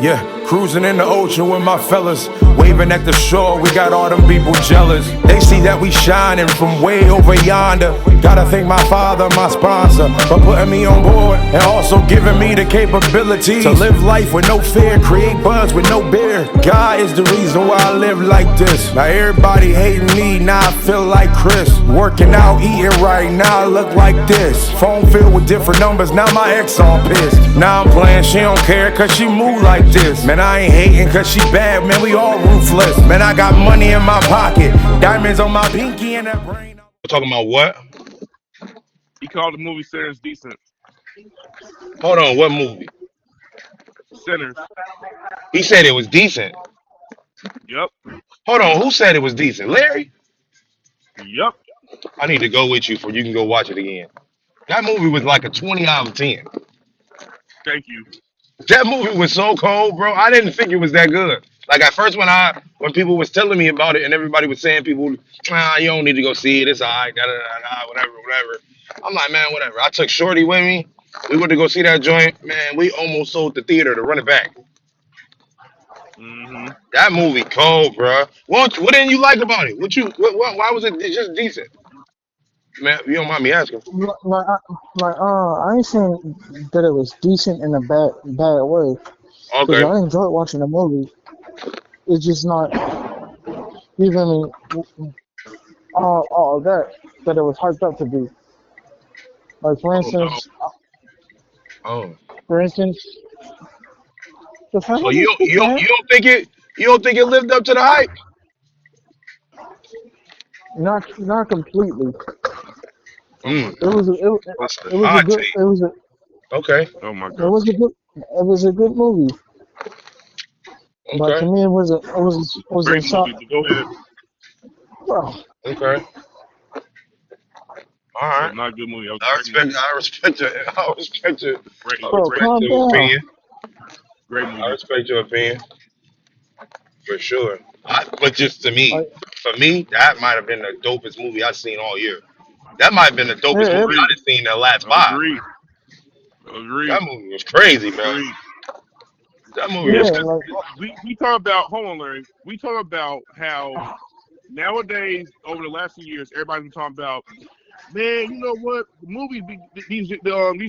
Yeah, cruising in the ocean with my fellas, waving at the shore, we got all them people jealous. They see that we shining from way over yonder. Gotta thank my father, my sponsor, for putting me on board and also giving me the capability to live life with no fear, create buzz with no beer. God is the reason why I live like this. Now everybody hating me, now I feel like Chris. Working out, eating right, now I look like this. Phone filled with different numbers, now my ex all pissed. Now I'm playing, she don't care cause she move like this. Man, I ain't hating cause she bad, man, we all ruthless. Man, I got money in my pocket, diamonds on my pinky and that brain. We're talking about what? He called the movie Sinners decent. Hold on, what movie? Sinners. He said it was decent. Yep. Hold on, who said it was decent? Larry? Yep. I need to go with you for you can go watch it again. That movie was like a 20 out of 10. Thank you. That movie was so cold, bro. I didn't think it was that good. Like at first when people was telling me about it and everybody was saying you don't need to go see it. It's alright, whatever. I'm like, man, whatever. I took Shorty with me. We went to go see that joint. Man, we almost sold the theater to run it back. Mm-hmm. That movie cold, bro. What didn't you like about it? Why was it just decent? Man, you don't mind me asking. I ain't saying that it was decent in a bad way, because Okay. I enjoyed watching the movie. It's just not, you feel me, all of that it was hyped up to be. Like Oh no. Oh. for instance, the So fans was good, man. you don't think it lived up to the hype? Not completely. Oh my Mm. It was gosh. a, it, What's the it was a hot good take? Okay. Oh my it was gosh. a good it was a good movie. But to Okay. me, it was a Great shot. movie, but go ahead. Well, Okay. All It was right. not a good movie. It was a I great respect. movie. I respect your. I respect your. Great. It I was a bro, great respect calm movie. your down. opinion. Great I movie. respect your opinion for sure. But just to me, Like, for me, that might have been the dopest movie I've seen all year. That might have been the dopest movie yeah, Agreed. I've seen in the last 5. Agreed. Agreed. That movie was crazy, bro. Agreed. That movie Yeah, was. yeah, because like, we talk about, hold on, Larry. We talk about how nowadays, over the last few years, everybody's been talking about, man, you know what? The movies these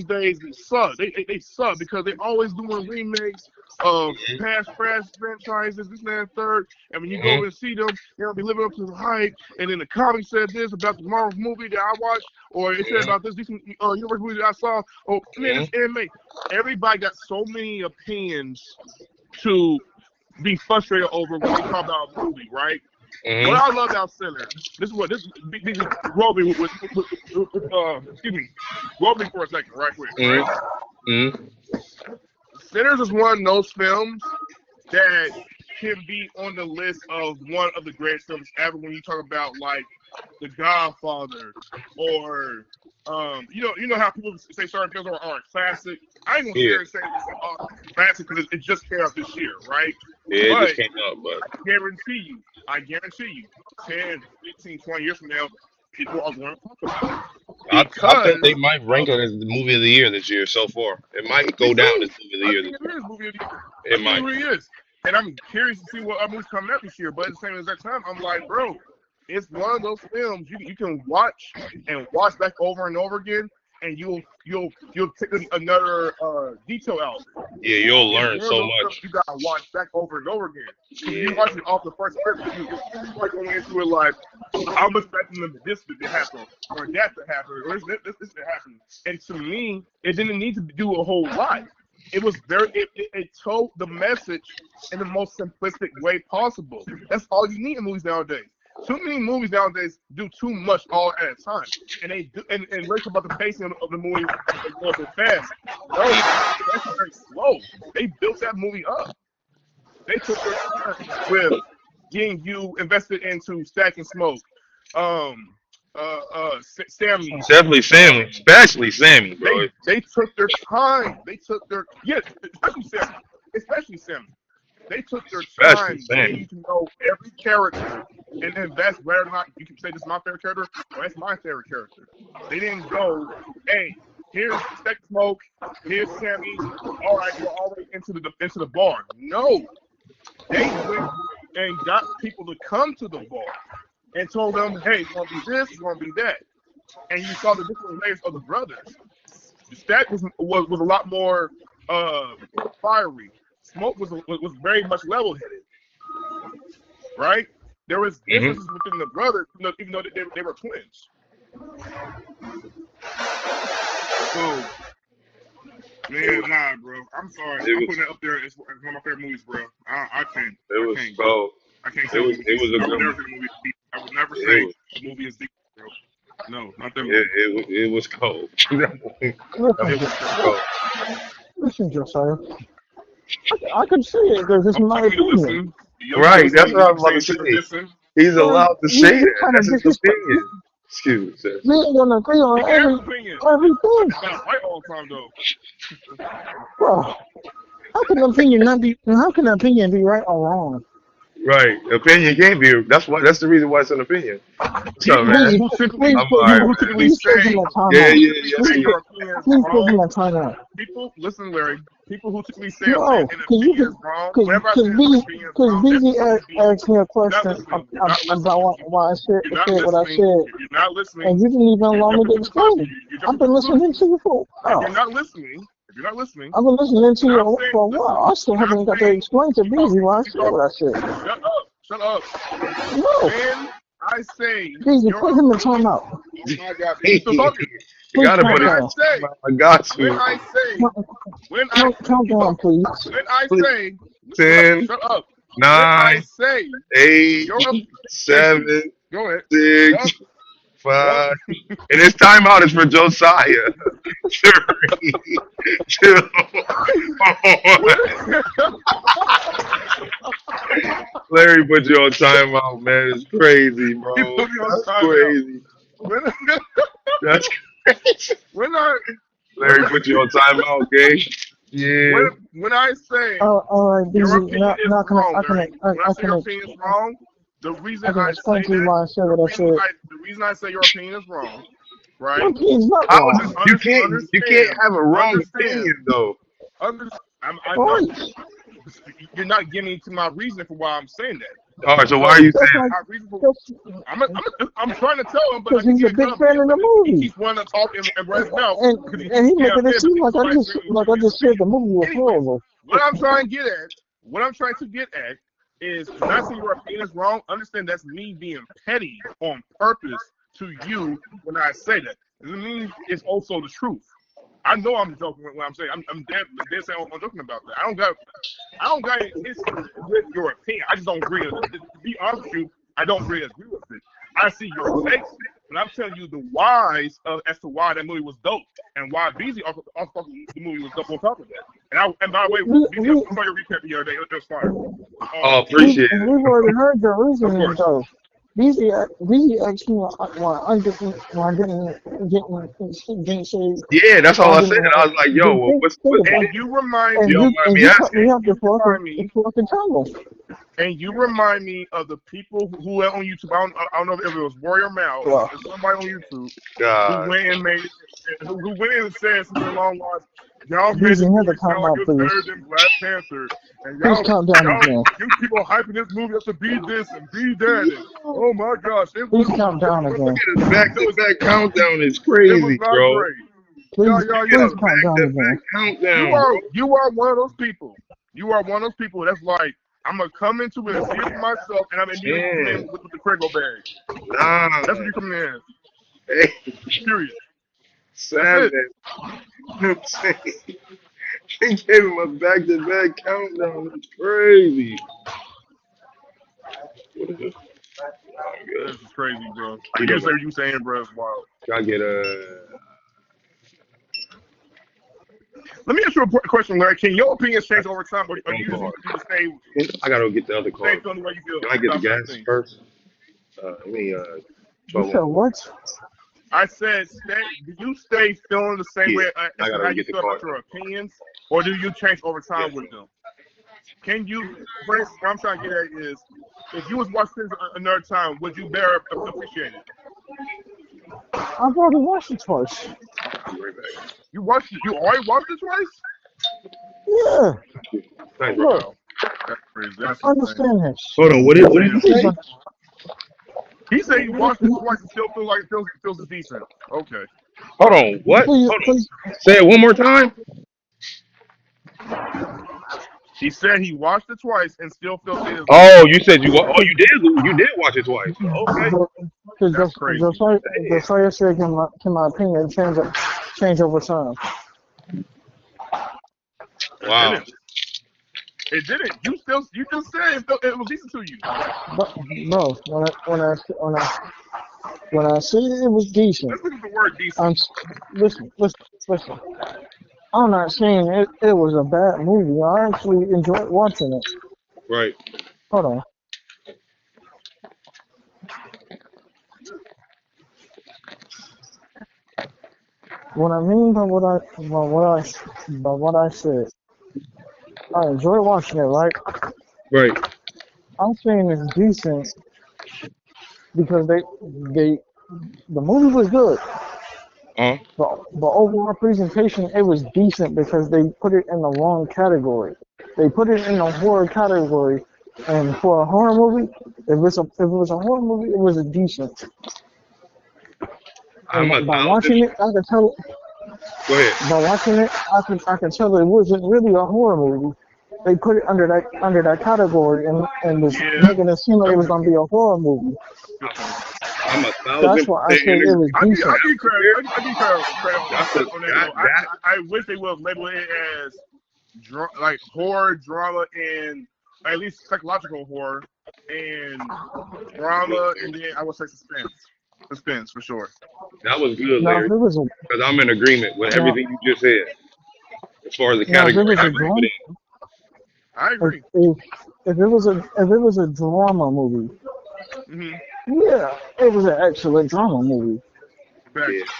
days they suck. They suck because they're always doing remakes of past franchises, this, and that, and third. And when you go Mhm. and see them, they don't be living up to the hype. And then the comic said this about the Marvel movie that I watched, or it said Mhm. about this universe movie that I saw. Oh man, Mhm. it's anime. Everybody got so many opinions to be frustrated over when they talk about a movie, right? What Mhm. I love about Sinners, this is roll me excuse me, roll me for a second, right quick, right? Mhm. Mhm. Sinners is one of those films that can be on the list of one of the greatest films ever when you talk about like The Godfather or you know how people say certain films are a classic. I ain't gonna sit Yeah. here and say it's a classic because it just came out this year, right? Yeah. It just But came out, but I guarantee you, 10, 15, 20 years from now, people are going to talk about it I think they because might rank it as the movie of the year this year so far. It might me go down as too. movie of the I year think this it year. is movie of the year. I It think it might. really is. And I'm curious to see what other movies coming out this year. But at the same exact time, I'm like, bro, it's one of those films you can watch and watch back over and over again, and you'll take another detail out. Yeah, you'll It's learn one of so those films much. you gotta watch back over and over again. Because when you Yeah. watch it off the first trip, you like going into it like, I'm expecting this to happen, or that to happen, or this to happen. And to me, it didn't need to do a whole lot. It was it told the message in the most simplistic way possible. That's all you need in movies nowadays. Too many movies nowadays do too much all at a time, and they do. And let's talk about the pacing of the movie going so fast. No, it's actually very slow. They built that movie up. They took their time with getting you invested into Stack and Smoke, Sammy. Definitely Sammy, Um, especially Sammy, bro. they took their time. They took their especially Sammy. They took their Especially time getting you Sammy. to know every character and invest whether or not you can say this is my favorite character or that's my favorite character. They didn't go, hey, Here's Steak Smoke. Here's Sammy. All right, we're already into the bar. No, they went and got people to come to the bar and told them, hey, it's gonna be this, it's gonna be that, and you saw the different layers of the brothers. Stack was a lot more fiery. Smoke was very much level-headed, right? There was differences within the brothers, even though they were twins. So, man, nah, bro. I'm sorry. I'm putting that up there as one of my favorite movies, bro. I can't. It was I can't. cold. I can't say It was a I would good never movie. say the movie is deep. I would never say a movie is deep, bro. No, not that movie. It was cold. It Listen, was cold. listen, Josiah. I can see it because it's I'm my telling you to opinion. listen. You're Right, listening. that's what I You're was about to saying you're say. listening. He's Well, allowed to say you that. kind of That's his disrespect. opinion. Excuse me, sir. We ain't gonna agree on He can have his opinion. everything. It's not right all the time, though. Bro, how can an opinion not be? How can an opinion be right or wrong? Right. Opinion can't be. That's the reason why it's an opinion. What's up, People man? who typically, Please I'm put alright, people who man. typically please put him say, in Yeah, timeout. yeah, typically yeah, say Please, yeah. your opinion is please put him wrong. in timeout. People, listen, Larry. People who typically say No, an cause opinion is wrong. Whenever I say an opinion is cause wrong, that's BZ supposed to be deep. asked me a You're not question listening. You're not listening. about why I said You're not what I listening. said, You're not listening. and you didn't even You're allow me jumping to to explain it. you're I've jumping to been listening conclusions. to you for If you're not listening, I've been listening to and I'm you saying, for a listen, while. I still and I'm haven't got to saying, explain to you BZ why I talking, said what I said. shut up. No, When I say BZ, your put him in opinion, timeout. oh my God, you still talking? You Please gotta count put When it. I down. say, I got when you. I say, when I Count keep down, talking. please. When I Please. say, Ten, shut up. When I 9, say 8, your, thank you. 7, Go ahead. 6, Yup. 5, and this timeout is for Josiah. 3, 2, 1. Larry put you on timeout, man. It's crazy, He bro. put me on That's timeout. crazy. When, That's crazy. when I when Larry put you on timeout, okay? Yeah. when I say All right, your BZ. opinion is Now wrong, Larry. When I say your I opinion is wrong, the reason can I explain say to you that, why I said what I said. the reason I say your opinion is wrong, My right? opinion's not How is wrong. it? You can't have a wrong Understand. opinion though. I know. Right. You're not giving to my reason for why I'm saying that. All right, so why So are you That's saying like my reason for that's I'm trying to tell him, but I because keep he's a getting cut big off fan of the because he movie, keeps wanting to talk and run his mouth because and he he making it upset seem because like somebody's saying I just said the movie was anyways, horrible. what I'm trying to get at is when I say your opinion is wrong, understand that's me being petty on purpose to you when I say that. Doesn't mean it's also the truth. I know I'm joking when I'm saying I'm dead saying I'm joking about that. I don't got an issue with your opinion. I just don't agree with it. To be honest with you, I don't really agree with it. I see your takes, but I'm telling you the whys as to why that movie was dope and why BZ also thought the movie was dope on top of that. And by the way, BZ, I saw your recap the other day. It was fire. Oh, appreciate it. We've already heard your Of reasoning course. though. BZ asked me why I didn't say Yeah, that's all why I I said. I was like, yo, well, didn't what's think what? about And it. you remind You me. don't mind me You cut asking? me off You before remind me. I can tell them. And you remind me of the people who are on YouTube. I don't know if it was Warrior Mal or somebody on YouTube who God, went and who went in and said something along the lines, y'all made BZ, this have the movie sound like timeout, it was please. better than Black Panther, and Please calm down again. you keep on hyping this movie up to be this and be that, and oh my gosh, it Please was calm down again. this back-to-back countdown is it was crazy, not bro. great. Please Get a calm down again. back-to-back countdown, bro. You are one of those people. You are one of those people that's like, I'm gonna come into it and see it for myself, and I'm immediately coming in with the Prego bag. Nah, That's what you coming in. hey, Period. 7. You know what I'm saying? They gave him a back-to-back countdown. It's crazy. What is it? This is crazy, bro. You You know, say what you saying, bro. It's wild. I get Let me ask you a question, Larry. Can your opinions change over time, or phone you call. just stay I gotta go get the other car. feeling the way you feel Can I get the about certain gas things? first? Let me You 12 said on. what? I said, do you stay feeling the same Yeah, way I as to gotta how go you get the feel car. about your opinions, or do you change over Yeah. time with them? Can you? First, what I'm trying to get at is, if you was watching this another time, would you better appreciate it? I've already watched it twice. I'll be right back. You watched it? You already watched it twice? Yeah, Oh Thanks, bro. look, wow, that's crazy. That's insane. understand this. Hold on. What did you Please, say? He said he watched it twice and still feel like it feels it's decent. Okay. Hold on. What? please, Hold on. please. Say it one more time. He said he watched it twice and still felt it is Oh, decent. you said you did watch it twice. Okay. That's crazy. Josiah said, can my opinion change over time? It Wow. didn't. It didn't. You just said it was decent to you. But bro, when I said it was decent, Let's look at the word I'm decent. listen. I'm not saying it was a bad movie. I actually enjoyed watching it. Right. Hold on. What I mean by what I said, I enjoy watching it, right? Right. I'm saying it's decent because they the movie was good, Uh. but overall presentation it was decent because they put it in the wrong category. They put it in the horror category, and for a horror movie, if it was a horror movie, it was a decent. And I'm a by thousand. watching it, I could tell. Go ahead. By watching it, I can tell it wasn't really a horror movie. They put it under that category and was Yeah. making it seem like it was gonna be a horror movie. Good point. I'm a That's thousand why I percent said in it was I give decent. credit. I give credit That's a on that though. I wish they would have labeled it as like horror, drama, and at least psychological horror and drama, and then I would say suspense for sure. that was good, Now if Larry. it was a Because I'm in agreement with now, everything you just said as far as the now if it category was I I a can agree. put drama in. I if agree. if, if it was a drama movie, Mm-hmm. yeah, it was an excellent drama movie. Yeah. Facts.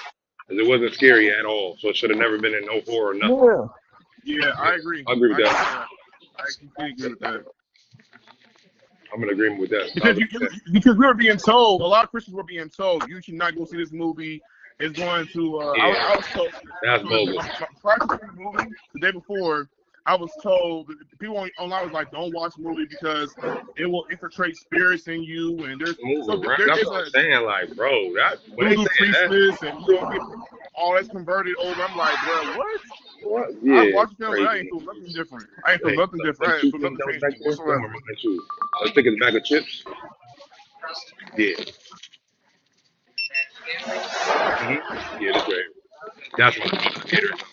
Because it wasn't scary at all, so it should have never been in no horror or nothing. Yeah. Yeah, Yeah. I agree. I agree with I agree with that. that. I completely agree with that. I'm in agreement with that. Because 1,000%. because we were being told, a lot of Christians were being told, you should not go see this movie. It's going to. Yeah. I was told. That's So bogus. prior to seeing the movie, the day before, I was told people online was like, don't watch the movie because it will infiltrate spirits in you, and Move around. there That's is what I'm a saying. Like, bro, that when they voodoo saying that, priestess, and you're gonna get all that's converted over. I'm like, bro, what? what? I Yeah, watched the film and I ain't crazy. feel nothing different. I ain't feel Hey, nothing different. them I ain't two feel things nothing that was changed back there, those are whatsoever. my shoes. I think it's a bag of chips. Yeah. Yeah, that's right. That's what I'm talking about.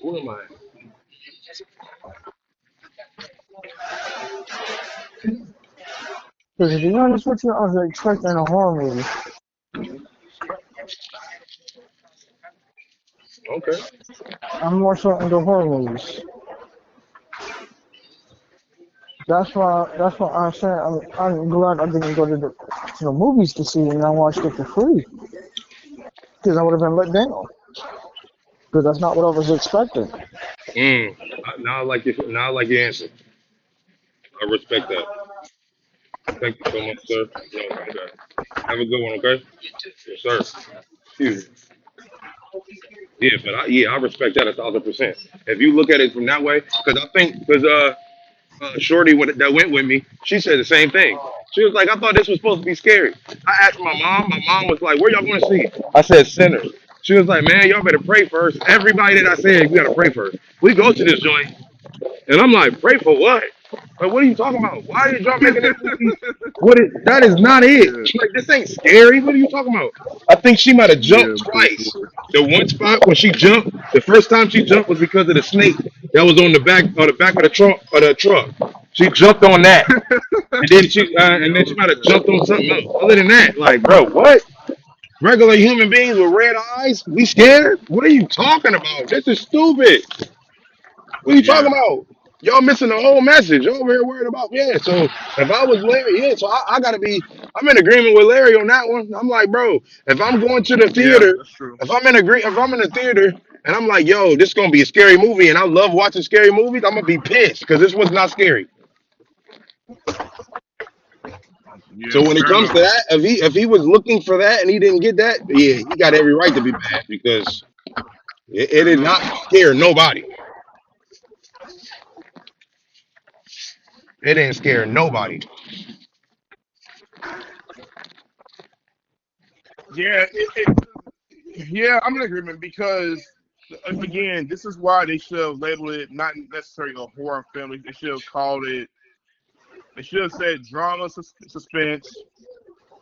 Who am I? Because to be honest with you, I was expecting a horror movie. Okay. I'm more so into horror movies. That's why I said I'm glad I didn't go to the movies to see it and I watched it for free. Because I would have been let down. Because that's not what I was expecting. Mm. Now I like your answer. I respect that. Thank you so much, sir. No, okay. Have a good one, okay? Yes, sir. Excuse me. Yeah, I respect that 1,000%. If you look at it from that way, because I think Shorty that went with me, she said the same thing. She was like, I thought this was supposed to be scary. I asked my mom. My mom was like, where y'all going to see? I said, Sinners. She was like, man, y'all better pray first. Everybody that I said, we got to pray first. We go to this joint. And I'm like, pray for what? Like, what are you talking about? Why are y'all making this movie? That is not it. Yeah, She's like, this ain't scary. What are you talking about? I think she might have yeah, jumped for twice. sure. The one spot when she jumped, the first time she jumped was because of the snake that was on the back of the truck. She jumped on that. And then Yeah, she might have jumped on something else. Other than that, like, bro, what? Regular human beings with red eyes? We scared? What are you talking about? This is stupid. What are you talking yeah, about? Y'all missing the whole message. Y'all over here worried about So if I was Larry, so I gotta be. I'm in agreement with Larry on that one. I'm like, bro, if I'm going to the yeah. theater, That's true. if I'm in the theater and I'm like, yo, this is gonna be a scary movie, and I love watching scary movies, I'm gonna be pissed because this was not scary. So when it fair comes to enough. that, if he was looking for that and he didn't get that, yeah, he got every right to be mad because it Fair did enough. not scare nobody. It didn't scare nobody. Yeah, yeah, I'm in agreement because again, this is why they should have labeled it not necessarily a horror film. They should have called it. They should have said drama suspense.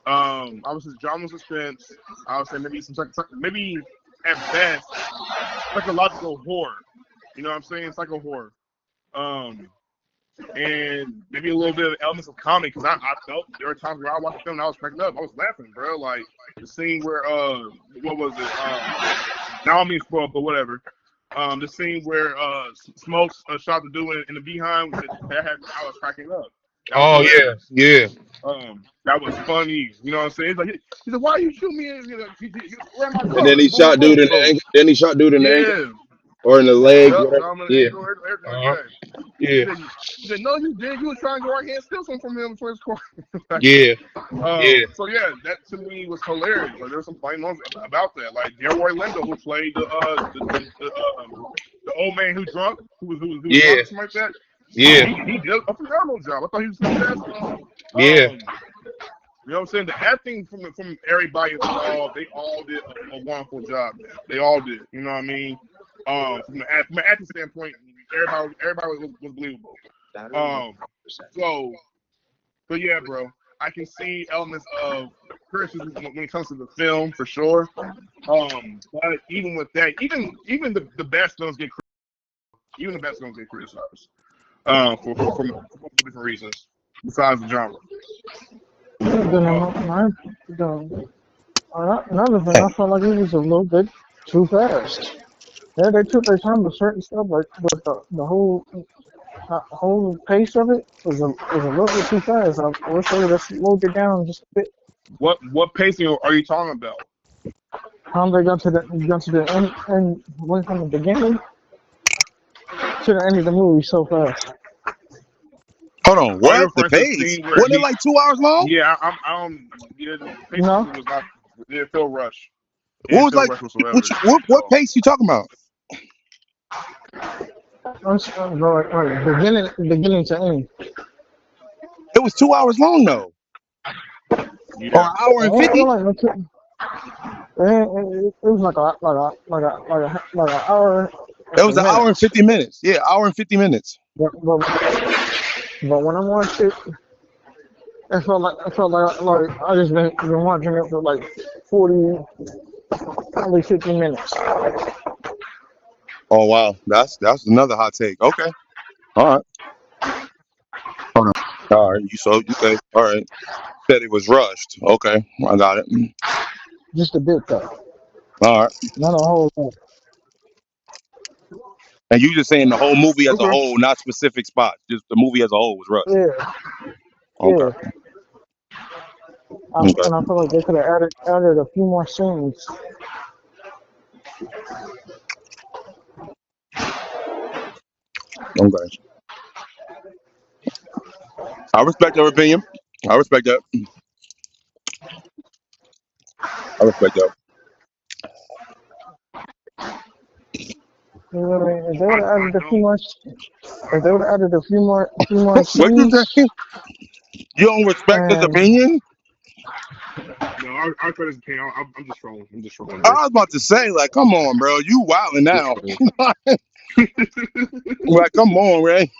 I would say drama suspense. I would say maybe maybe at best psychological horror. You know what I'm saying? Psycho horror. Um, and maybe a little bit of elements of comedy because I felt there were times where I watched the film and I was cracking up. I was laughing, bro. Like the scene where what was it? Now I mean spoil, but whatever. The scene where Smokes shot the dude in the behind I was cracking up. That was Oh yeah, hilarious. yeah, That was funny. You know what I'm saying? He said, "Why are you shooting me? Where my and then car? he Boom, shot dude boom, in the boom." ankle. Then he shot dude in the ankle Yeah. or in the leg, Yep. whatever. Got him in the Yeah, ankle, everything like uh-huh. that. Yeah, He said, "No, you didn't. You were trying to go right here and steal something from him for his car." yeah, yeah. So yeah, that to me was hilarious. Like there was some funny moments about that. Like Delroy Lindo, who played the old man who drunk, who was drunk Yeah, or something like that. yeah, He did a phenomenal job. I thought he was fantastic. yeah. You know what I'm saying? The acting from everybody involved, they all did a wonderful job, man. They all did. You know what I mean? From an acting standpoint, everybody was believable. Um, so, but yeah, bro, I can see elements of criticism when it comes to the film for sure. But even with that, even the best films get even the best films get criticized. For different reasons besides the genre. Then Uh, another thing, I felt like it was a little bit too fast. Yeah, they took their time with certain stuff, but the whole pace of it was a little bit too fast. I wish they would have slowed it down just a bit. what pacing are you talking about? How they got to the end and went from the beginning to the end of the movie so fast. Hold on, Are you what? The referring to the pace? scene where Wasn't it he? like 2 hours long? Yeah, I don't. Yeah, the You pacing know? was not. It didn't feel rushed. It What didn't was feel like? rushed whatsoever What at all. pace you talking about? Right, beginning to end. It was 2 hours long though, or Yeah. an hour I and don't feel 50. like it was like an hour and It was some an hour and minutes. 50 minutes. Yeah, hour and 50 minutes. But when I watched it, it felt like I just been watching it for like 40, probably 50 minutes. Oh wow, that's another hot take. Okay, all right, hold on. All right, you say all right. Said it was rushed. Okay, I got it. Just a bit though, All right, not a whole lot. and you just saying the whole movie as a Okay. whole, not specific spots. Just the movie as a whole was rushed. Yeah, Okay, yeah. okay, And I feel like they could have added a few more scenes. okay. I respect your opinion. I respect that. I respect that. If they would have I added a few don't. more, if they would have added a few more What you scenes, say? You don't respect his and opinion? No, I try this opinion. I'm just trolling. I'm just trolling, I bro. was about to say, like, come on, bro. You wilding Just now. trolling. Like, come on, Ray.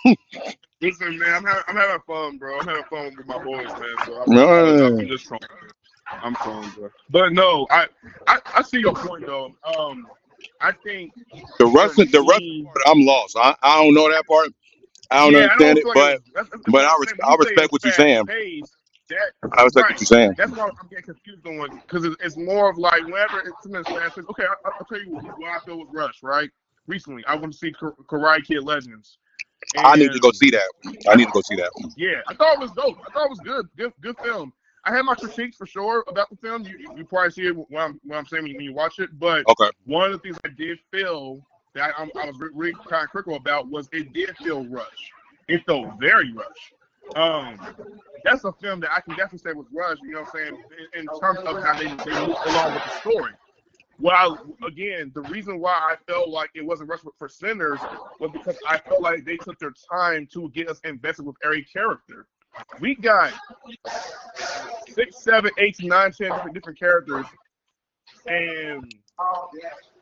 Listen, man, I'm having fun, bro. I'm having fun with my boys, man. So I'm Man. just trolling. I'm trolling, bro. But no, I see your point though. I think for The Russian me, part, I'm lost. I don't know that part. I don't yeah, I understand don't it, feel like it was. but That's what I'm saying. When I you say respect it's what you're fast saying. paced, that I respect what right. you're saying. That's why I'm getting confused on because it's more of like whenever it's something fast paced. Okay, I'll tell you what I feel was Rush. Right, recently I went to see Karate Kid Legends, I need to go and see that. I need to go see that. yeah, I thought it was dope. I thought it was good film. I had my critiques for sure about the film. You probably see it when I'm saying when you watch it. But Okay. one of the things I did feel that I was really kind of critical about was it did feel rushed. It felt very rushed. Um, that's a film that I can definitely say was rushed. You know what I'm saying? In terms of how they moved along with the story. Well, again, the reason why I felt like it wasn't rushed for Sinners was because I felt like they took their time to get us invested with every character. We got 6, 7, 8, 9, 10 different characters, and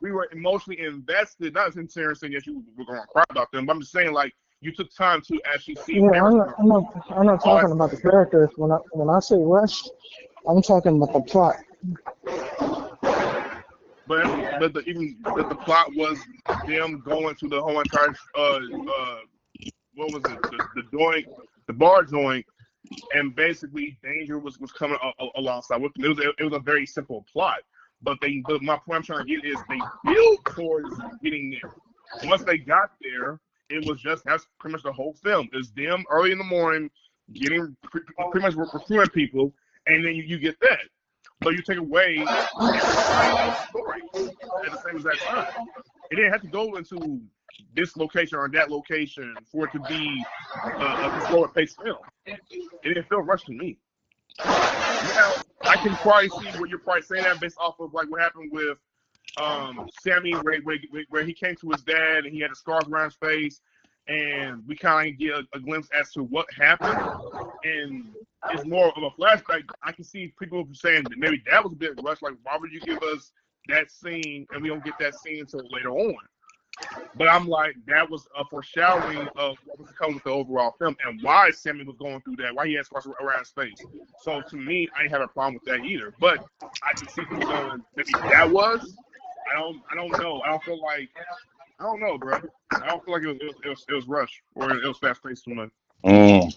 we were emotionally invested. Not in saying that you were going to cry about them, but I'm just saying like you took time to actually see Yeah, everything. I'm not All that talking about the characters. When I say rush, I'm talking about the plot. but the plot was them going to the whole entire what was it the bar joint, and basically danger was coming alongside with them. It was a very simple plot, but my point I'm trying to get is they built towards getting there. Once they got there, it was just that's pretty much the whole film. It's them early in the morning getting pretty much recruiting people, and then you get that. But you take away everybody else's story at the same exact time. It didn't have to go into this location or that location for it to be a slower paced film. It didn't feel rushed to me. Now, I can probably see what you're probably saying that based off of like what happened with Sammy, where he came to his dad and he had the scars around his face, and we kind of get a glimpse as to what happened, and it's more of a flashback. I can see people saying that maybe that was a bit rushed. Like, why would you give us that scene and we don't get that scene until later on? But I'm like, that was a foreshadowing of what was to come with the overall film and why Sammy was going through that, why he had scars around his face. So to me, I didn't have a problem with that either. But I can see people going, maybe that was. I don't know. I don't know, bro. I don't feel like it was rushed or it was fast paced too much. Mm.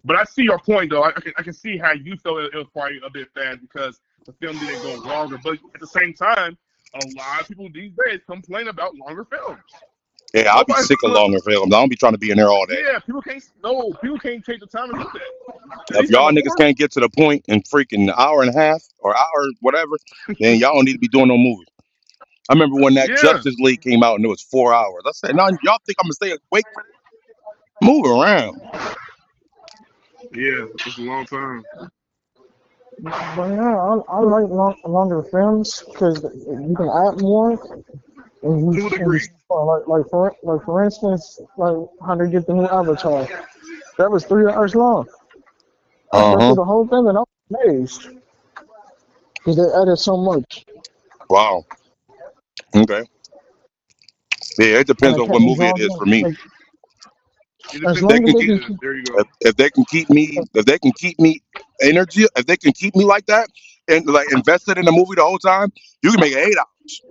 But I see your point though. I can see how you felt it was probably a bit fast because the film didn't go longer. But at the same time, a lot of people these days complain about longer films. Yeah, I'll be Nobody's sick of longer films. I don't be trying to be in there all day. yeah, people can't take the time to do that. If These are y'all the niggas horror. can't get to the point in freaking an hour and a half or hour whatever, then y'all don't need to be doing no movies. I remember when that Yeah, Justice League came out and it was 4 hours. I said, "No, y'all think I'm gonna stay awake for that? Move around." yeah, it's a long time. But yeah, I like longer films because you can add more. To a And you degree. like for instance, like how they get the new Avatar. That was 3 hours long. I Uh slept through huh. the whole thing and I was amazed because they added so much. Wow. Okay. Yeah, it And depends it on kept what me movie it drawn is in. for me. Like, It as depends They on long as can what they keep it can is. keep, There you go. if they can keep me if they can keep me energy if they can keep me like that and like invested in the movie the whole time, you can make it 8 hours.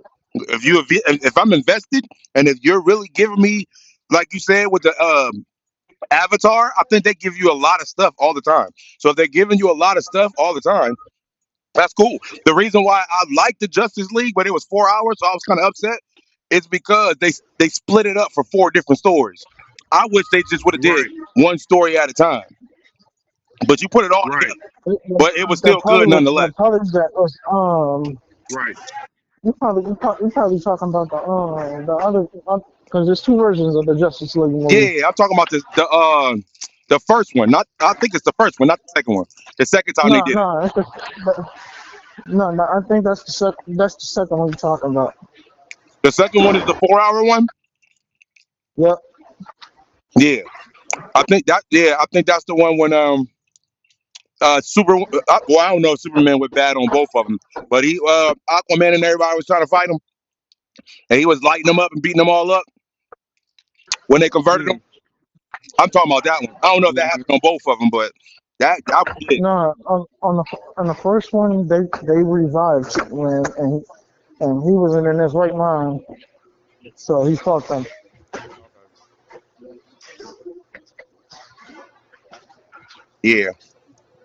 If I'm invested and if you're really giving me like you said with the Avatar, I think they give you a lot of stuff all the time. So if they're giving you a lot of stuff all the time, that's cool. The reason why I like the Justice League, but it was 4 hours, so I was kind of upset, is because they split it up for four different stories. I wish they just would have did Right, one story at a time, but you put it all right, together. But it was still good the nonetheless. part is that was right. you probably talking about the other because there's two versions of the Justice League movie. Yeah, I'm talking about the first one. Not I think it's the first one, not the second one. The second time they No, did it. no, no. I think that's the second one you're talking about. The second one is the 4 hour one. Yep. Yeah, I think that. Yeah, I think that's the one when well, I don't know if Superman went bad on both of them, but he Aquaman and everybody was trying to fight him, and he was lighting them up and beating them all up when they converted them. Mm. I'm talking about that one. I don't know if that happened on both of them, but that was lit. No, on the first one they revived Superman and he wasn't in his right mind, so he fought them. Yeah,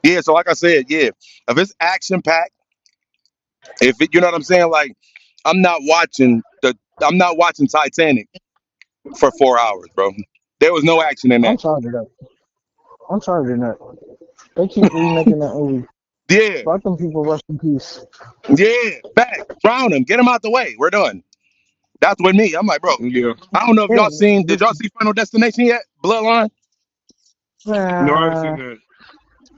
yeah. So like I said, yeah, if it's action packed, if it, you know what I'm saying, like I'm not watching I'm not watching Titanic for 4 hours, bro. There was no action in I'm that. tired of that. I'm tired of that. They keep remaking that movie. Yeah, Let them people rest in peace. yeah. Back, drown him, get him out the way. We're done. That's with me. I'm like, bro. Yeah. I don't know if Yeah, y'all seen. Did just y'all see Final Destination yet? Bloodline. No, I haven't seen Man, that.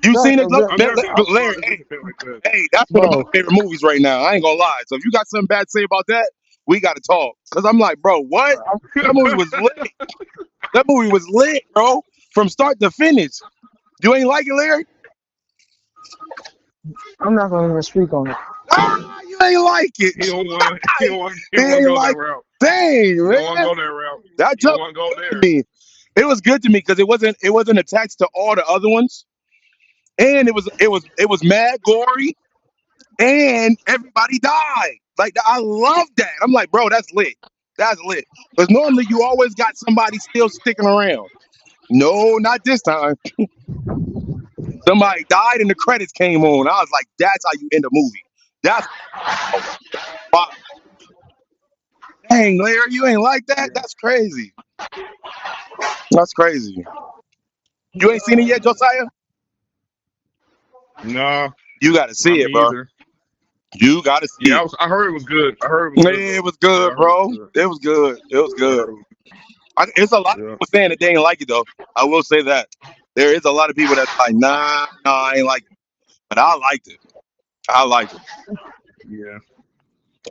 You seen it, I've never seen Larry? anything like that. Hey, that's one of my bro, favorite movies right now. I ain't gonna lie. So if you got something bad to say about that, we gotta talk. Cause I'm like, bro, what? That movie was lit. That movie was lit, bro, from start to finish. You ain't like it, Larry? I'm not gonna even speak on it. Ah, you ain't like it. He don't want. He don't want. He He don't want to ain't go that like. route. Dang, He don't want to man, go that route. that He don't took want to go there. me. It was good to me because it wasn't attached to all the other ones, and it was mad gory, and everybody died. Like I love that. I'm like, bro, that's lit. That's lit. Because normally you always got somebody still sticking around. No, not this time. Somebody died and the credits came on. I was like, that's how you end a movie. That's wow. Dang, Larry, you ain't like that? That's crazy. That's crazy. You ain't seen it yet, Josiah? No, You gotta see not it, me bro. either. You gotta see Yeah, it. I heard it was good. I heard it was Yeah, good it though. was Yeah, good, I heard it bro. was good. It was good. It was Yeah, I good. heard it was It's a lot of good. people saying that they ain't like it though. I will say that. There is a lot of people that's like, nah, I ain't like it. But I liked it. I liked it. Yeah.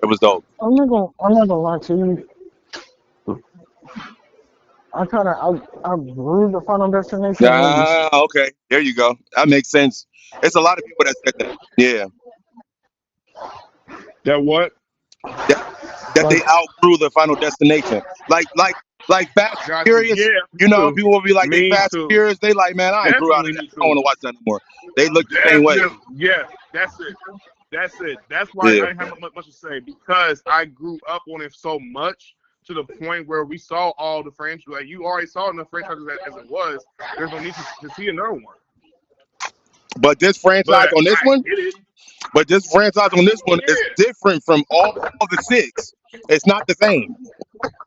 It was dope. I'm not gonna lie to you. I grew the Final Destination movies. Ah, okay. There you go. That makes sense. It's a lot of people that said that. Yeah. That what? That, that Like, they outgrew the Final Destination. Like Fast and Got you. Furious. Yeah, me You know, too. people will be like, they Me Fast and too. Furious. They like, man, I ain't grew out of Definitely that. me I don't too. want to watch that anymore. They look the same way. Definitely. Yes, that's it. That's it. That's why Yeah. I didn't have much to say because I grew up on it so much to the point where we saw all the franchises. Like you already saw enough franchises as it was. There's no need to see another one. But this But franchise on this I one, get it. is Yeah, different from all of the six. It's not the same.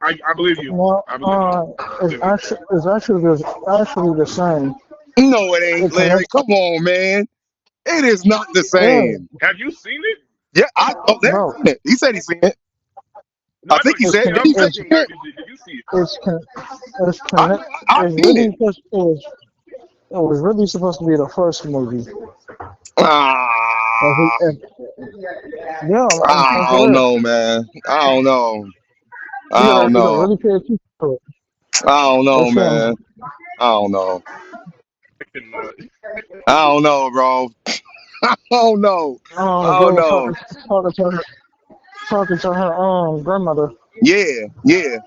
I believe you. well, I believe you. I believe you. actually the same. No, it ain't, It Larry. connects. Come on, man. It is not the Yeah, same. Have you seen it? Yeah, Larry bro. seen it. He said he seen it. No, I I know think he you It's said. seen it. con- Didn't I'm he say it's he asking, seen it? did you see it? it's con- it's I connect. know. I've It's seen it. really just it was really supposed to be the first movie. If we, Ah, if, yeah, I'm I for don't real. know, man. I don't know. I don't You gotta know. really pay attention to it. I don't know, It's man. I don't know. I cannot. I don't know, bro. I don't know. I don't girl was know. talking to her grandmother. Yeah, yeah.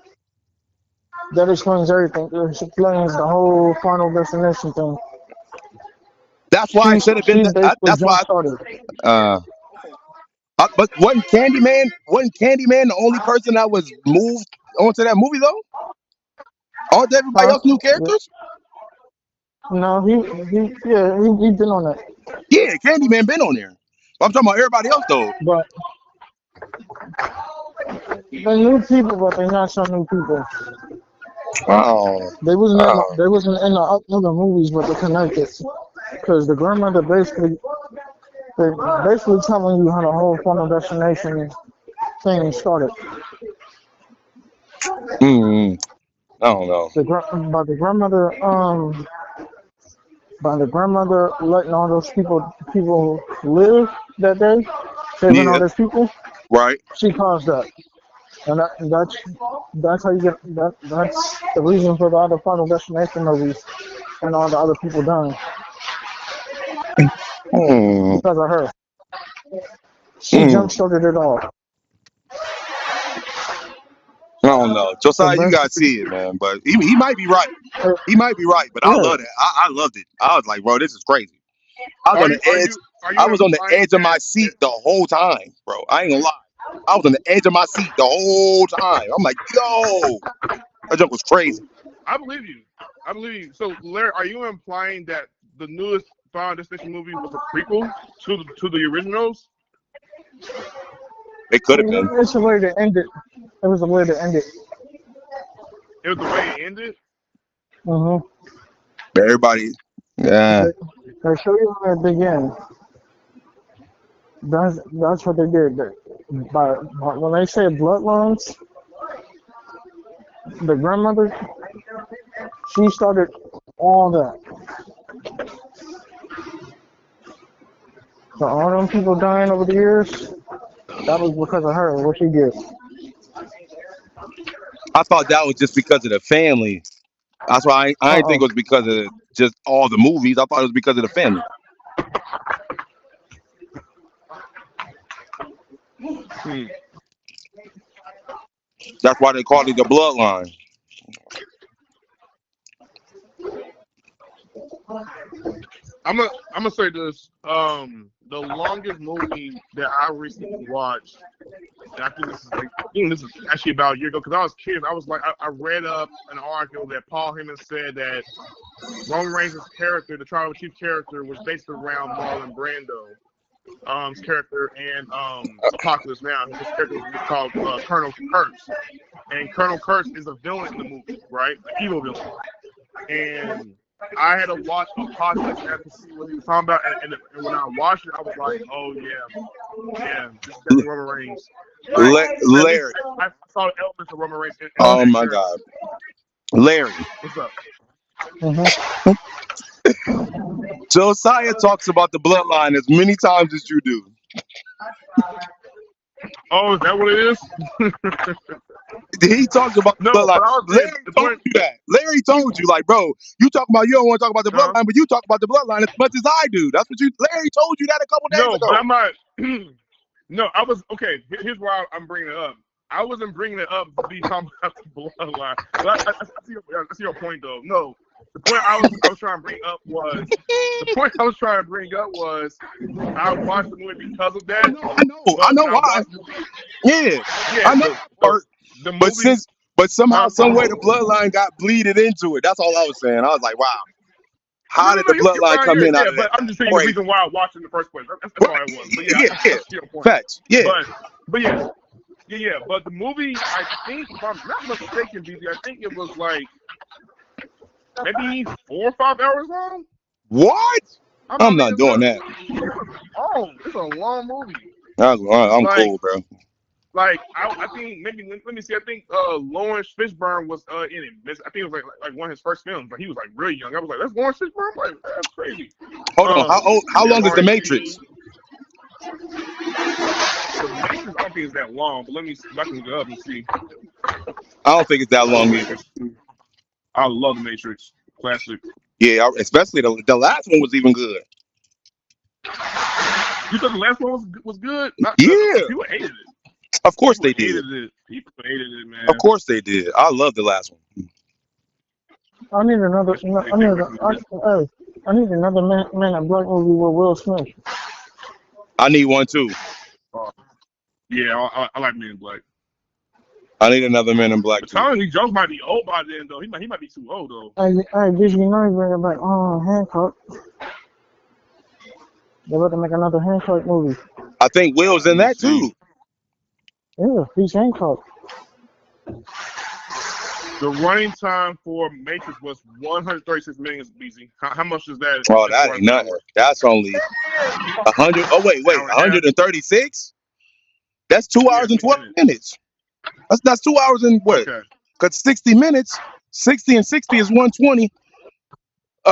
That explains everything. It explains the whole Final Destination thing. That's why it should have been. She basically That's jump why. started. Uh, but wasn't Candyman the only person that was moved onto that movie though? Aren't everybody Huh? else new characters? No, he been on that. Yeah, Candyman been on there. I'm talking about everybody else though. But they new people, but they're not so new people. Oh, oh. They wasn't in the other movies, but they connected. Because the grandmother they basically telling you how the whole Final Destination thing started. Mm, I don't know. By the grandmother letting all those people live that day, saving all Yeah, those people. right. She caused that, and that's how you get that. That's the reason for the other Final Destination movies and all the other people dying Mm, because of her. She mm, jump started it all. I don't know. So Josiah, you gotta basically, see it, man. But he might be right. He might be right. But I yeah. love that. I loved it. I was like, bro, this is crazy. I was Are on the you are edge. you are I you was on the implying edge of my that seat the whole time, bro. I ain't gonna lie. I was on the edge of my seat the whole time. I'm like, yo, that jump was crazy. I believe you. I believe you. So, Larry, are you implying that the newest Final Destination movie was a prequel to the originals? It could have been. It's a way to end it. It was a way to end it. It was the way it ended. Uh-huh. Everybody, yeah, They, they show you how it began. That's what they did. But when they say bloodlines, the grandmother, she started all that. So all them people dying over the years, that was because of her. What she did. I thought that was just because of the family. That's why I didn't think it Uh-uh. was because of just all the movies. I thought it was because of the family. Hmm. That's why they called it the bloodline. I'm gonna say this. The longest movie that I recently watched, and I think this is actually about a year ago because I was curious. I was like, I read up an article that Paul Heyman said that Roman Reigns' character, the Tribal Chief character, was based around Marlon Brando. His character and Apocalypse Now. His character was called Colonel Kurtz, and Colonel Kurtz is a villain in the movie, right? An evil villain. And I had to watch Apocalypse Now to see what he was talking about. And when I watched it, I was like, oh yeah, this is definitely Roman Reigns. Like at least Larry. I saw elements of Roman Reigns in Huh? Oh that my character. God. Larry. What's up? Mm-hmm. Josiah talks about the bloodline as many times as you do. Oh, is that what it is? He talks about the No, bloodline. but I was saying Larry the told point. you that. Larry told you, like, bro, you talk about you don't want to talk about the Huh? bloodline, but you talk about the bloodline as much as I do. That's what you. Larry told you that a couple days No, but ago. I'm not. No, I was okay. Here's why I'm bringing it up. I wasn't bringing it up to be talking about the bloodline. But I see your point though. No, the point I was trying to bring up was I watched the movie because of that. I But know when I why. watched the movie, Yeah, yeah, I know that part. the But movie, somehow, huh? some way, the bloodline got bleeded into it. That's all I was saying. I was like, wow, how did No, the you're bloodline fine. come in out Yeah, of that? but I'm That's just saying the crazy. reason why I watched it in the first place. That's all Right? it was. But yeah, Yeah. I see your point. Facts. Yeah. But yeah. Yeah, but the movie, I think, if I'm not mistaken, BB, I think it was like maybe 4 or 5 hours long. What? I'm I'm not not making doing this that. up. It's a long movie. I'm Like, cool, bro. I think maybe let me see. I think Lawrence Fishburne was in it. I think it was like one of his first films, but he was like really young. I was like, that's Lawrence Fishburne. I'm like, that's crazy. Hold on. How Yeah, long is the Martin Matrix? Sheen. The Matrix, I don't think it's that long, but let me see if I can look it up and see. I don't think it's that I love long the either. Matrix too. I love the Matrix. Classic. Yeah, especially the last one was even good. You thought the last one was good? Yeah, People hated it. of course People they did. hated it. People hated it, Of man. course they did. I love the last one. I need another. That's what they I take need. away from the original. I need another Man in Black movie with Will Smith. I need one too. Uh, yeah, I like Men in Black. I need another Man in Black But too. Tommy Lee Jones might be old by then, though. He might be too old, though. Did you know he's bringing back Hancock? They're about to make another Hancock movie. I think Will's Let in me that see. too. Yeah, he's Hancock. The running time for Matrix was 136 minutes, BZ. How much is that Oh, as that far as ain't an nothing. hour? That's only 100. Oh wait, Hour and a half? 136. That's 2 hours Yeah, and 50 12 minutes. minutes. That's 2 hours and what? Okay. Because 60 minutes, 60 and 60 is 120. 2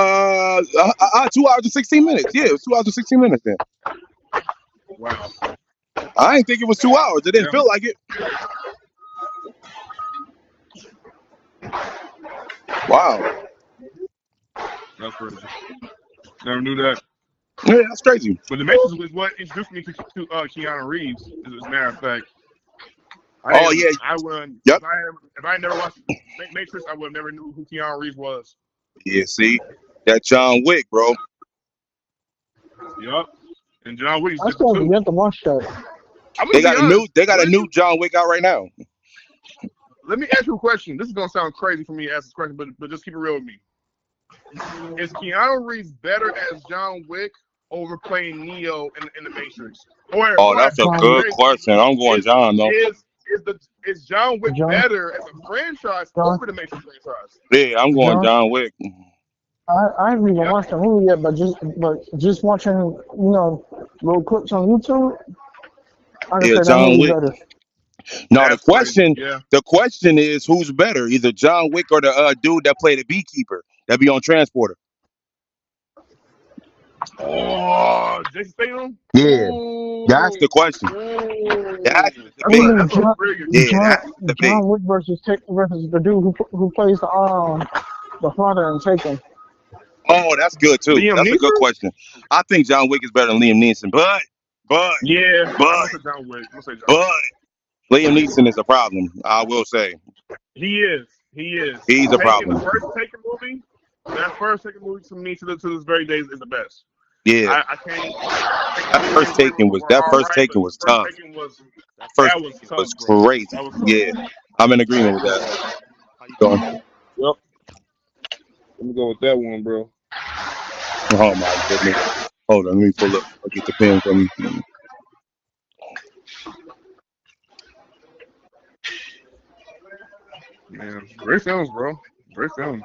hours and 16 minutes. Yeah, it was 2 hours and 16 minutes then. Wow. I didn't think it was 2 hours. It didn't Yeah, feel like it. Wow. that's crazy. Never knew that. Yeah, that's crazy. But the Matrix was what introduced me to Keanu Reeves, as a matter of fact. Oh yeah. I wouldn't. Yep. If I had never watched Matrix, I would have never knew who Keanu Reeves was. Yeah. See, that John Wick, bro. Yup. And John Wick is I different still have too. yet to watch that. I'm They gonna be got a new. honest. They got a new John Wick out right now. Let me ask you a question. This is gonna sound crazy for me to ask this question, but just keep it real with me. Is Keanu Reeves better as John Wick over playing Neo in the Matrix? Oh, that's a good question. I'm going John though. Is John Wick John? better as a franchise John? over the Matrix franchise? Yeah, I'm going John Wick. I haven't even watched the movie yet, but just watching little clips on YouTube, I can Yeah, say that John movie Wick. better. No, That's crazy. Yeah. the question is who's better, either John Wick or the dude that played the beekeeper that be on Transporter. Oh, Jason Statham. Yeah, that's Ooh, the question. That's the You debate. mean that's a very good Yeah, question. that's the debate. John Wick versus the dude who plays the father in Taken? Oh, that's good too. Liam That's a good Neeson. question. I think John Wick is better than Liam Neeson, but, Yeah, I'm but, gonna say John Wick. I'm gonna say John but Wick. Liam Neeson is a problem. I will say He is. He is. he's a Taken the problem. first Taken movie. That first Taken movie to me to this very day is the best. Yeah, I can't. Taken two and three that were all first right, but Taken the was first tough. Taken was That first that was Taken tough, was bro. crazy. That was Yeah, tough. I'm in agreement with that. How you doing? Yep. Let me go with that one, bro. Oh my goodness. Hold on, let me pull up. I'll get the pen from you. Man, great films, bro. Great films.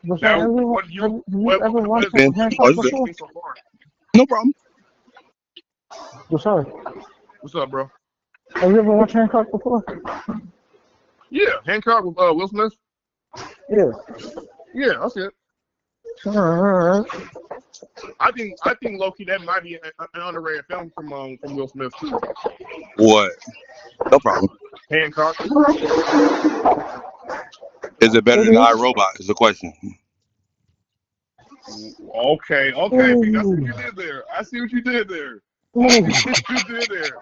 But Now, everyone, what have you you ever what watched is Ben, oh, Hancock you what good? you before? think so far? No problem. Sorry. What's up, bro? Have you ever watched Hancock before? Yeah, Hancock with Will Smith. Yeah. Yeah, that's it. Alright. I think Loki that might be an underrated film from Will Smith too. What? No problem. Hancock. Is it better It than is. iRobot? Is the question. Okay. See, that's what you did there. I see what you did there. I see what you did there.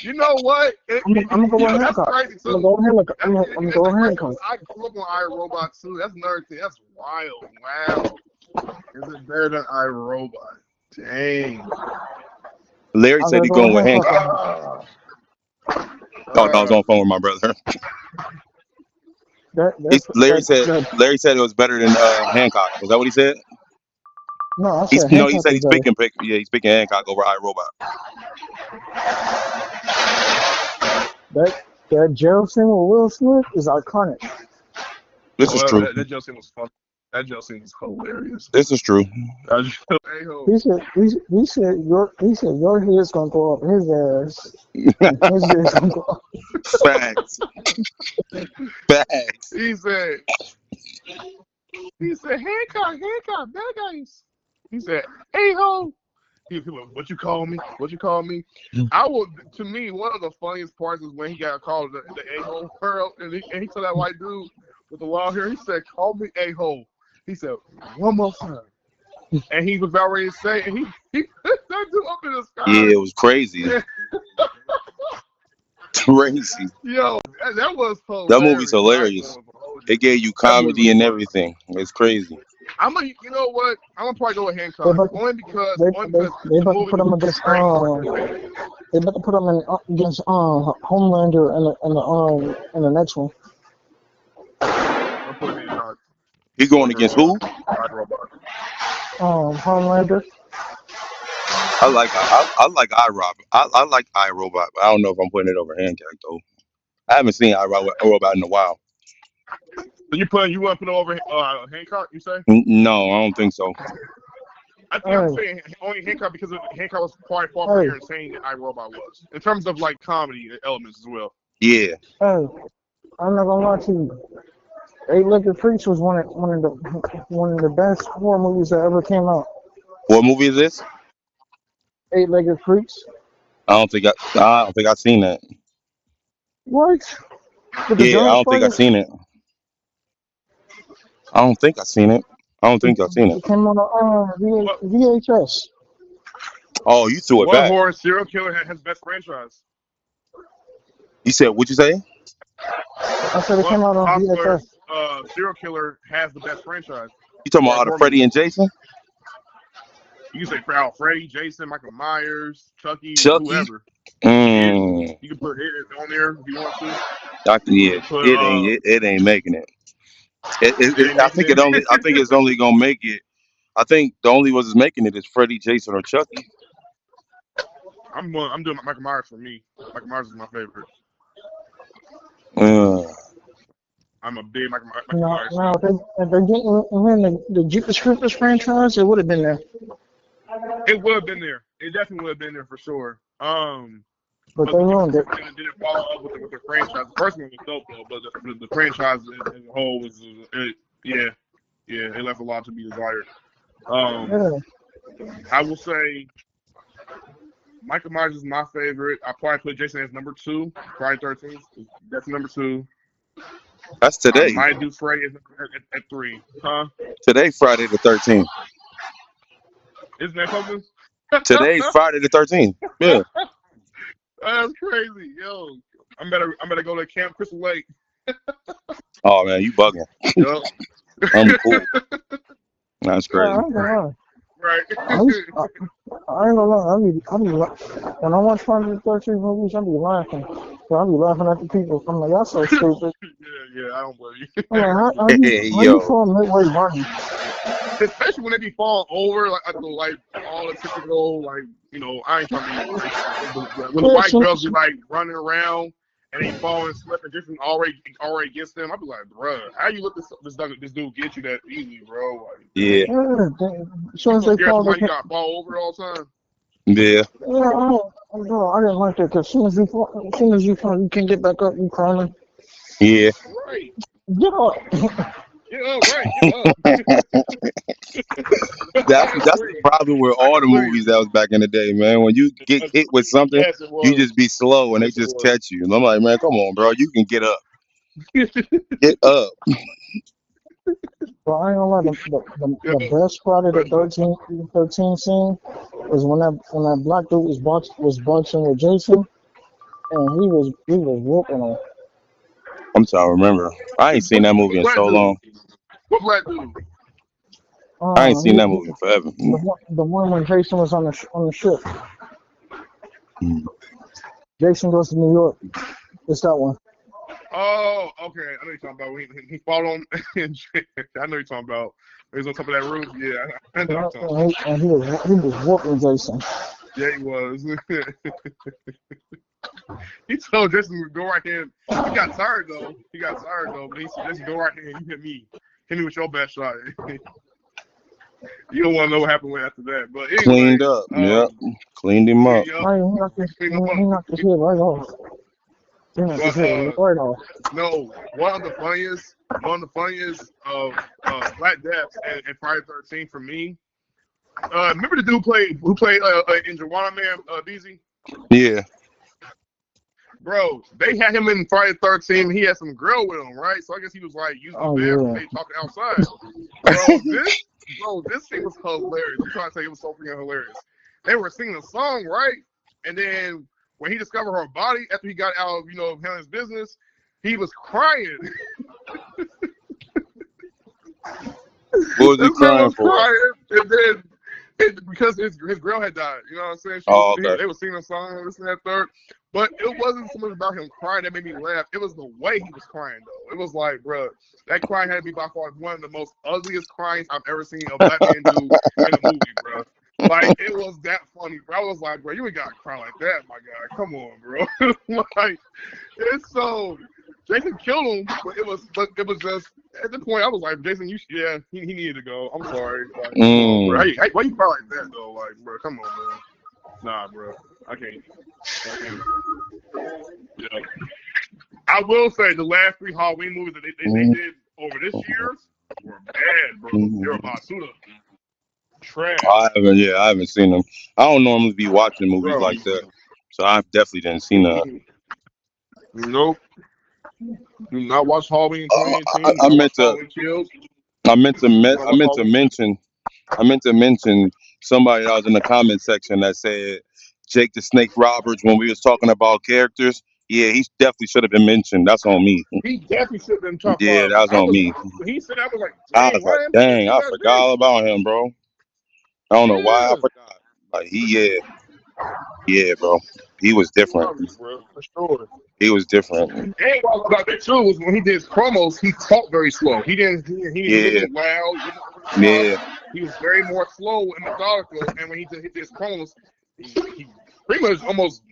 You know what? I'm gonna go with That's Hancock. crazy I'm too. gonna go with Hancock. I'm That's gonna go with crazy. Hancock. I grew up on iRobot too. That's another thing. That's wild. Wow. Is it better than iRobot? Dang. Larry I'm said gonna he's go going with with Hancock. Ah. Oh, no, I was on the phone with my brother. Larry said it was better than Hancock. Is that what he said? No, I He's said no, he Hancock said is better. he's picking Hancock over iRobot. That jail scene with Will Smith is iconic. This is true. That jail scene was fun. That jail scene was hilarious. This is true. A-hole. He said your head's gonna go up his ass, and his head's gonna go up. Facts. Facts. He said, Hancock, bad guys. He said, a-hole. He went, what you call me? What you call me? To me, one of the funniest parts is when he got called the a-hole girl, and he told that white dude with the long hair, he said, call me a-hole. He said, one more time. And he was about ready to say, and he put that dude up in the sky. Yeah, it was crazy. Crazy. Yo, that was hilarious. That movie's hilarious. It gave you comedy and everything. It's crazy. You know what? I'm gonna probably go with Hancock. Only because They the about to movie put him was against great. they about to put him against Homelander in the next one. I'm putting Hancock. He going against who? Homelander. I like iRobot. I like iRobot, but I don't know if I'm putting it over Hancock though. I haven't seen iRobot in a while. So you want to put it over Hancock? You say? No, I don't think so. I think I'm saying only Hancock because Hancock was quite far from here and saying that iRobot was in terms of like comedy elements as well. Yeah. Hey, I'm not gonna lie to you. Eight-Legged Freaks was one of the best horror movies that ever came out. What movie is this? Eight-Legged Freaks. I don't think I've seen that. What? With the Yeah, I giant don't think I've spiders? seen it. I don't think I've seen it. I don't think I've seen it. It came on VHS. Oh, you threw it What back. horror serial killer has best franchise? You said what'd you say? I said it came out on Popular VHS. serial killer has the best franchise. You talking about out of Freddy and Jason? You can say Freddy, Jason, Michael Myers, Chucky, whoever. Mm. You can put it on there if you want to. It ain't making it. I think it's only gonna make it. I think the only ones that's making it is Freddy, Jason, or Chucky. I'm doing Michael Myers for me. Michael Myers is my favorite. I'm a big Michael Myers. No, if they didn't win the Jeepers Creepers franchise, it would have been there. It would have been there. It definitely would have been there for sure. But they ruined it. Didn't follow up with the franchise. The first one was dope though, but the franchise as a whole was it left a lot to be desired. Um, Yeah. I will say Michael Myers is my favorite. I probably put Jason as number two. Friday 13th. That's number two. That's I today. might do Freddy at three. Huh? Today, Friday the 13th. Isn't that something? Today's Friday the 13th. Yeah. That's crazy, yo. I'm better go to Camp Crystal Lake. Oh man, you bugging. Yup. I'm cool. That's Yeah, I crazy. ain't gonna lie. Right. I ain't gonna lie. When I watch Friday the 13th movies, I be laughing. So I be laughing at the people. I'm like, y'all so stupid. Yeah, I don't blame you. I'm like, Hey, how you yo. fall midway running? Especially when they be falling over, like all the typical, like, I ain't trying to be racist, when the white girls be like running around and they fall and slip and just already gets them. I be like, bruh, how you let this dude get you that easy, bro? Like, Yeah. As soon as they fall, they you can't. got fall over all the time. Yeah. Yeah, I didn't like that because as soon as you fall, you can't get back up. You crawling. Yeah. Right. Get up. Get up, right. Get up. That's I the agree. problem with all the movies that was back in the day, man. When you get hit with something, Yes, it you was. just be slow and they Yes, it just was. catch you. And I'm like, man, come on, bro. You can get up. Get up. But I ain't gonna lie, the best part of the 13 scene was when that black dude was boxing with Jason, and he was whooping him. I'm trying to remember. I ain't seen that movie What in black so dude? long. What black dude? I ain't seen that He, movie in forever. the one when Jason was on the ship. Mm. Jason goes to New York. It's that one. Oh, okay. I know you're talking about. He fought on. I know you're talking about. He was on top of that roof. Yeah, I know you're talking about. And he was whooping Jason. Yeah, he was. He told Jason to go right here. He got tired though. But he said, Jason, go right here. You hit me. Hit me with your best shot. You don't want to know what happened after that. But anyway, Cleaned up. Yep. Cleaned him up. He knocked his head right off. He knocked his head right off. No, one of the funniest Black Deaths and Friday 13 for me. Remember the dude who played in Joanna Man, BZ? Yeah. Bro, they had him in Friday 13. He had some girl with him, right? So I guess he was like using the bathroom, they talking outside. This thing was hilarious. I'm trying to tell you, it was so freaking hilarious. They were singing a song, right? And then when he discovered her body after he got out of, handling his business, he was crying. What was he crying for? And then because his girl had died, you know what I'm saying? Okay. They were singing a song, this and that third. But it wasn't so much about him crying that made me laugh. It was the way he was crying, though. It was like, bro, that crying had to be by far one of the most ugliest crying I've ever seen a black man do in a movie, bro. Like, it was that funny, bro. I was like, bro, you ain't got to cry like that, my guy. Come on, bro. Like, it's so... Jason killed him, but it was just... At the point, I was like, Jason, he needed to go. I'm sorry. Like, come on, bro. Hey, why you cry like that, though? Like, bro, come on, man. Nah, bro. I can't. Yeah. I will say the last 3 Halloween movies that they did over this year were bad, bro. They were basuda. Trash. I haven't seen them. I don't normally be watching movies Bro. like that, so I definitely didn't see that. Nope. Do not watch Halloween 2018. I meant to. Kills. I meant to mention somebody that was in the comment section that said Jake the Snake Roberts when we was talking about characters. Yeah, he definitely should have been mentioned. That's on me. He definitely should have been top 5. Yeah, that was on me. He said, I was like, I dang, was like, why dang, I forgot all about him, bro. I don't know why I forgot. Like yeah, bro. He was different. Bro, for sure. He was different. And what about that too was when he did his promos, he talked very slow. He didn't loud. Yeah. He was very more slow and methodical. And when he did his promos, he pretty much almost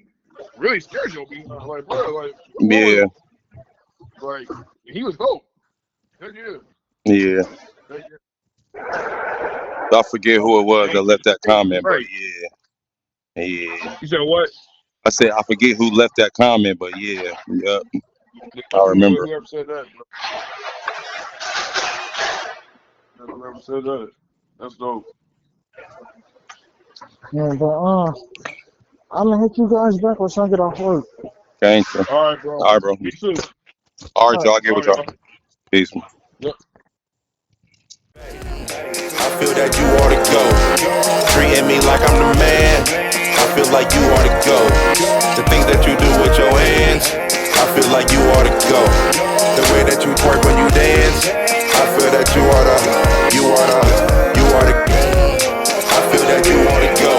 really scared you. Like, bro, like, yeah. Like, he was dope. Yeah. I forget who it was that left that comment, but yeah. Yeah. You said what? I said I forget who left that comment, but yeah. Yep. I remember. Whoever said that. Whoever said that. That's dope. Yeah, but I'm gonna hit you guys back once I get off work. Thank you. All right, bro. All right, bro. Me too. All right, All right. y'all. I'll get All with right, y'all. y'all. Peace. Yep. I feel that you ought to go. Treating me like I'm the man. I feel like you ought to go. The things that you do with your hands, I feel like you ought to go. The way that you twerk when you dance, I feel that you ought to. I feel that you ought to go.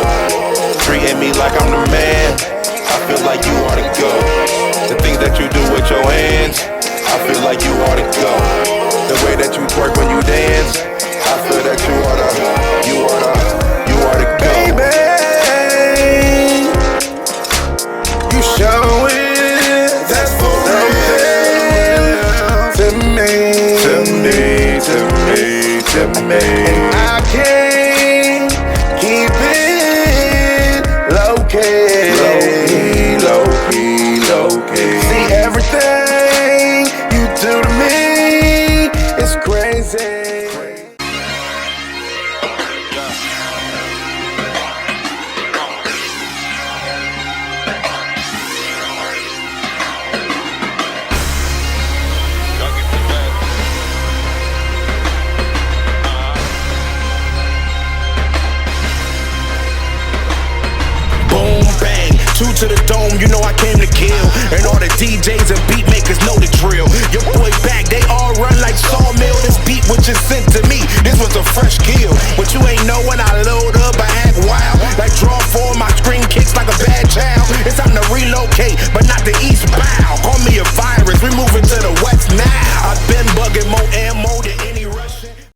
Treating me like I'm the man. I feel like you ought to go. The things that you do with your hands, I feel like you ought to go. The way that you twerk when you dance, I feel that you ought to go. Baby, you show it. That's for real. To me. And I can't keep it low key. See, everything you do to me is crazy. Two to the dome, you know I came to kill. And all the DJs and beat makers know the drill. Your boy back, they all run like sawmill. This beat was just sent to me, this was a fresh kill.